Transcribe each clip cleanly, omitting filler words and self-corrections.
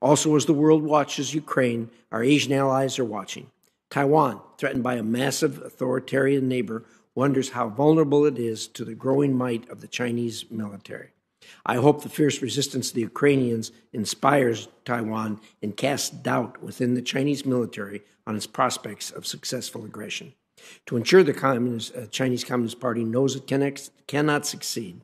Also, as the world watches Ukraine, our Asian allies are watching. Taiwan, threatened by a massive authoritarian neighbor, wonders how vulnerable it is to the growing might of the Chinese military. I hope the fierce resistance of the Ukrainians inspires Taiwan and casts doubt within the Chinese military on its prospects of successful aggression. To ensure the Chinese Communist Party knows it cannot succeed,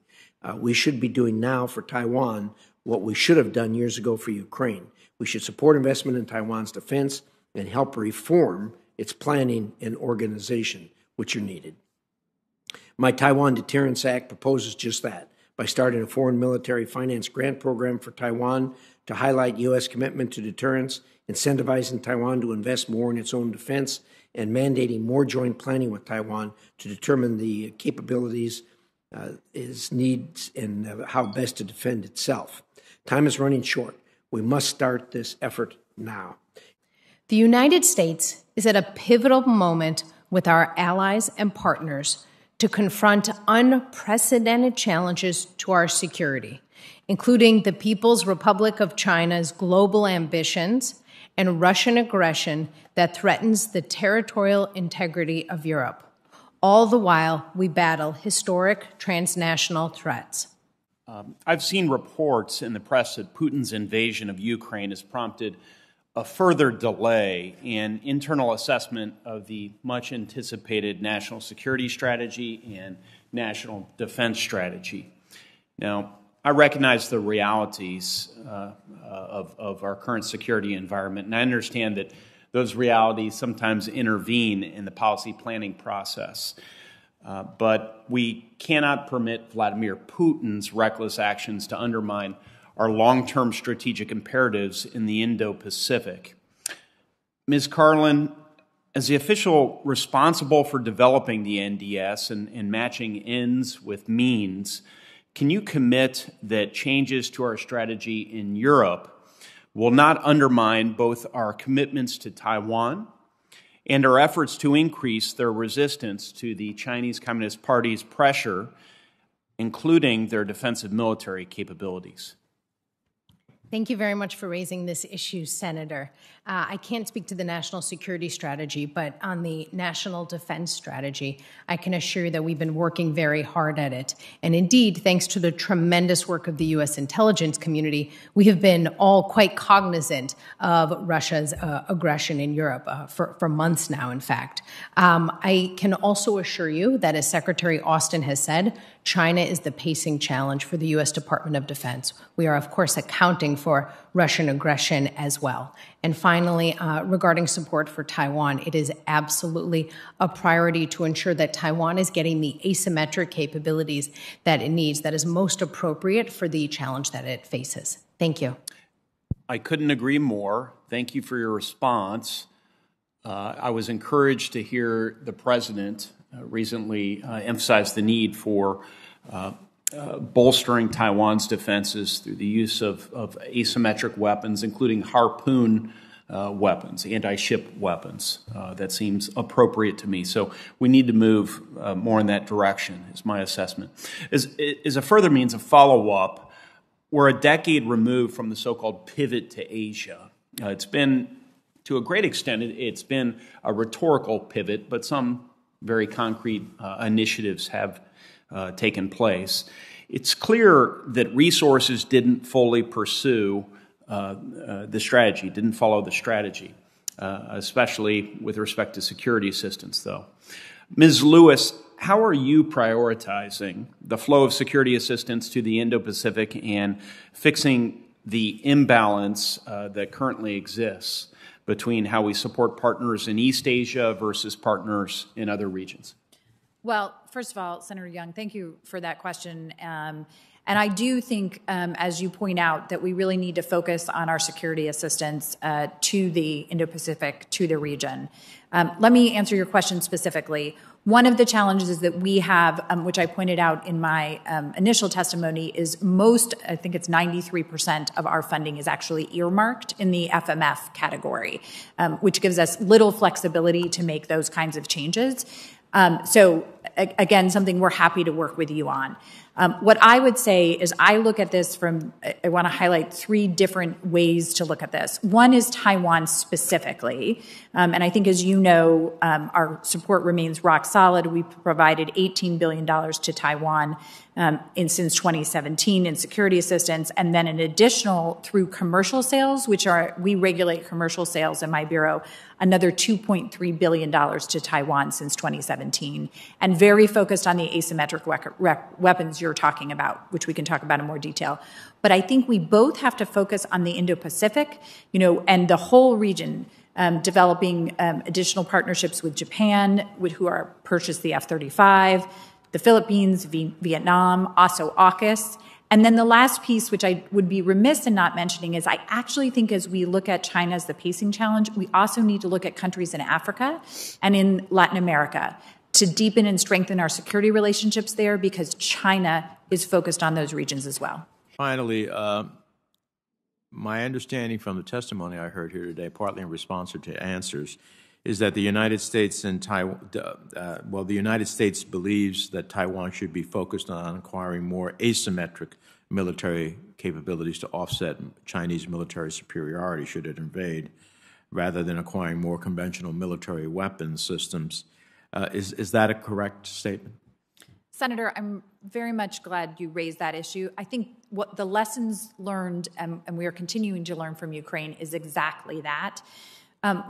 we should be doing now for Taiwan what we should have done years ago for Ukraine. We should support investment in Taiwan's defense and help reform its planning and organization, which are needed. My Taiwan Deterrence Act proposes just that, by starting a foreign military finance grant program for Taiwan to highlight U.S. commitment to deterrence, incentivizing Taiwan to invest more in its own defense, and mandating more joint planning with Taiwan to determine the capabilities, its needs, and how best to defend itself. Time is running short. We must start this effort now. The United States is at a pivotal moment with our allies and partners to confront unprecedented challenges to our security, including the People's Republic of China's global ambitions and Russian aggression that threatens the territorial integrity of Europe. All the while, we battle historic transnational threats. I've seen reports in the press that Putin's invasion of Ukraine has prompted a further delay in internal assessment of the much-anticipated national security strategy and national defense strategy. Now, I recognize the realities of our current security environment, and I understand that those realities sometimes intervene in the policy planning process. But we cannot permit Vladimir Putin's reckless actions to undermine our long-term strategic imperatives in the Indo-Pacific. Ms. Karlin, as the official responsible for developing the NDS and matching ends with means, can you commit that changes to our strategy in Europe will not undermine both our commitments to Taiwan and our efforts to increase their resistance to the Chinese Communist Party's pressure, including their defensive military capabilities? Thank you very much for raising this issue, Senator. I can't speak to the national security strategy, but on the national defense strategy, I can assure you that we've been working very hard at it. And indeed, thanks to the tremendous work of the U.S. intelligence community, we have been all quite cognizant of Russia's aggression in Europe for months now, in fact. I can also assure you that, as Secretary Austin has said, China is the pacing challenge for the U.S. Department of Defense. We are, of course, accounting for Russian aggression as well. And finally, regarding support for Taiwan, it is absolutely a priority to ensure that Taiwan is getting the asymmetric capabilities that it needs, that is most appropriate for the challenge that it faces. Thank you. I couldn't agree more. Thank you for your response. I was encouraged to hear the President recently emphasize the need for bolstering Taiwan's defenses through the use of asymmetric weapons, including harpoon weapons, anti-ship weapons. That seems appropriate to me. So we need to move more in that direction, is my assessment. As a further means of follow-up, we're a decade removed from the so-called pivot to Asia. It's been, to a great extent, it's been a rhetorical pivot, but some very concrete initiatives have taken place. It's clear that resources didn't fully pursue the strategy, didn't follow the strategy, especially with respect to security assistance, though. Ms. Lewis, how are you prioritizing the flow of security assistance to the Indo-Pacific and fixing the imbalance that currently exists between how we support partners in East Asia versus partners in other regions? Well, first of all, Senator Young, thank you for that question. And I do think, as you point out, that we really need to focus on our security assistance to the Indo-Pacific, to the region. Let me answer your question specifically. One of the challenges that we have, which I pointed out in my initial testimony, is I think it's 93% of our funding is actually earmarked in the FMF category, which gives us little flexibility to make those kinds of changes. So, again, something we're happy to work with you on. What I would say is I look at this from, I want to highlight three different ways to look at this. One is Taiwan specifically. And I think, as you know, our support remains rock solid. We provided $18 billion to Taiwan since 2017 in security assistance, and then an additional through commercial sales, we regulate commercial sales in my bureau, another $2.3 billion to Taiwan since 2017, and very focused on the asymmetric weapons you're talking about, which we can talk about in more detail. But I think we both have to focus on the Indo-Pacific, and the whole region, developing additional partnerships with Japan, who are purchased the F-35, the Philippines, Vietnam, also AUKUS. And then the last piece, which I would be remiss in not mentioning, is I actually think as we look at China as the pacing challenge, we also need to look at countries in Africa and in Latin America to deepen and strengthen our security relationships there, because China is focused on those regions as well. Finally, my understanding from the testimony I heard here today, partly in response to answers, is that the United States and Taiwan, the United States believes that Taiwan should be focused on acquiring more asymmetric military capabilities to offset Chinese military superiority should it invade, rather than acquiring more conventional military weapons systems. Is that a correct statement? Senator, I'm very much glad you raised that issue. I think what the lessons learned, and we are continuing to learn from Ukraine, is exactly that.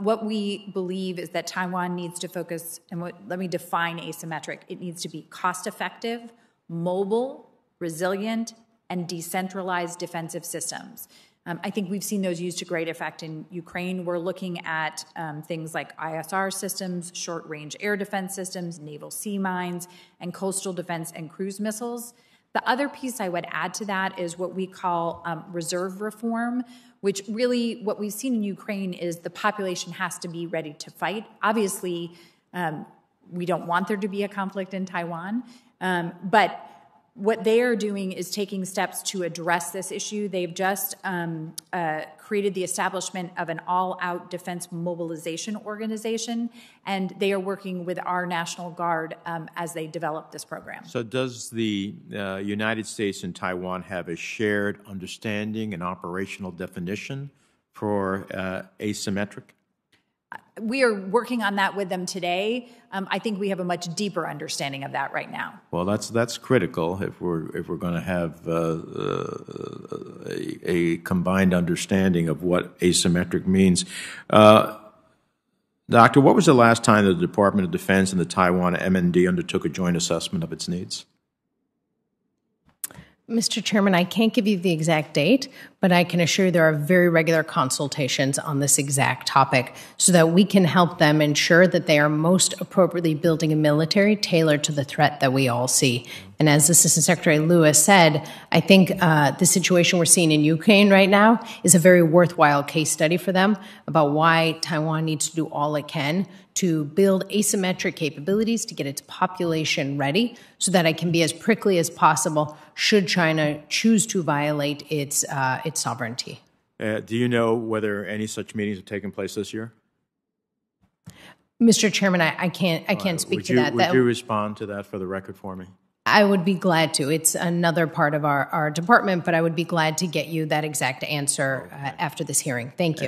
What we believe is that Taiwan needs to focus, and let me define asymmetric. It needs to be cost-effective, mobile, resilient, and decentralized defensive systems. I think we've seen those used to great effect in Ukraine. We're looking at things like ISR systems, short-range air defense systems, naval sea mines, and coastal defense and cruise missiles. The other piece I would add to that is what we call reserve reform, which really what we've seen in Ukraine is the population has to be ready to fight. Obviously, we don't want there to be a conflict in Taiwan, but what they are doing is taking steps to address this issue. They've just created the establishment of an all-out defense mobilization organization, and they are working with our National Guard as they develop this program. So does the United States and Taiwan have a shared understanding and operational definition for asymmetric? We are working on that with them today. I think we have a much deeper understanding of that right now. Well, that's critical if we're going to have a combined understanding of what asymmetric means. Doctor, what was the last time the Department of Defense and the Taiwan MND undertook a joint assessment of its needs? Mr. Chairman, I can't give you the exact date, but I can assure you there are very regular consultations on this exact topic so that we can help them ensure that they are most appropriately building a military tailored to the threat that we all see. And as Assistant Secretary Lewis said, I think the situation we're seeing in Ukraine right now is a very worthwhile case study for them about why Taiwan needs to do all it can to build asymmetric capabilities to get its population ready so that it can be as prickly as possible should China choose to violate its sovereignty. Do you know whether any such meetings have taken place this year? Mr. Chairman, I can't speak to that. Would you respond to that for the record for me? I would be glad to. It's another part of our department, but I would be glad to get you that exact answer after this hearing. Thank you.